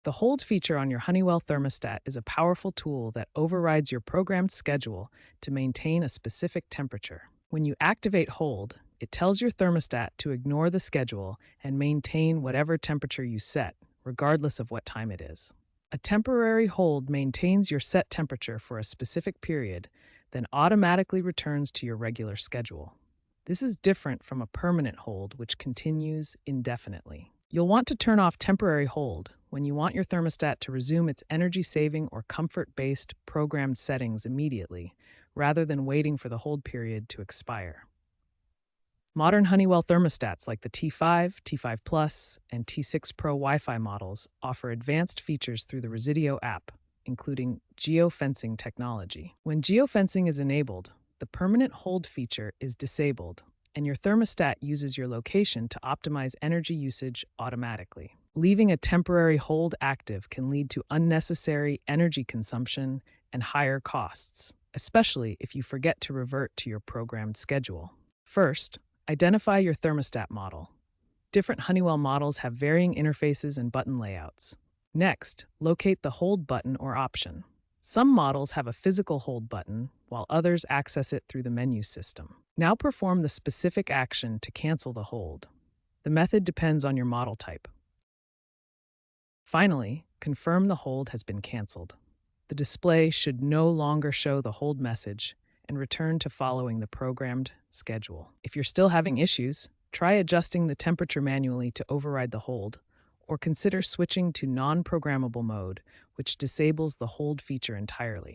The hold feature on your Honeywell thermostat is a powerful tool that overrides your programmed schedule to maintain a specific temperature. When you activate hold, it tells your thermostat to ignore the schedule and maintain whatever temperature you set, regardless of what time it is. A temporary hold maintains your set temperature for a specific period, then automatically returns to your regular schedule. This is different from a permanent hold, which continues indefinitely. You'll want to turn off temporary hold when you want your thermostat to resume its energy-saving or comfort-based programmed settings immediately, rather than waiting for the hold period to expire. Modern Honeywell thermostats like the T5, T5 Plus, and T6 Pro Wi-Fi models offer advanced features through the Residio app, including geofencing technology. When geofencing is enabled, the permanent hold feature is disabled, and your thermostat uses your location to optimize energy usage automatically. Leaving a temporary hold active can lead to unnecessary energy consumption and higher costs, especially if you forget to revert to your programmed schedule. First, identify your thermostat model. Different Honeywell models have varying interfaces and button layouts. Next, locate the hold button or option. Some models have a physical hold button, while others access it through the menu system. Now perform the specific action to cancel the hold. The method depends on your model type. Finally, confirm the hold has been canceled. The display should no longer show the hold message and return to following the programmed schedule. If you're still having issues, try adjusting the temperature manually to override the hold, or consider switching to non-programmable mode, which disables the hold feature entirely.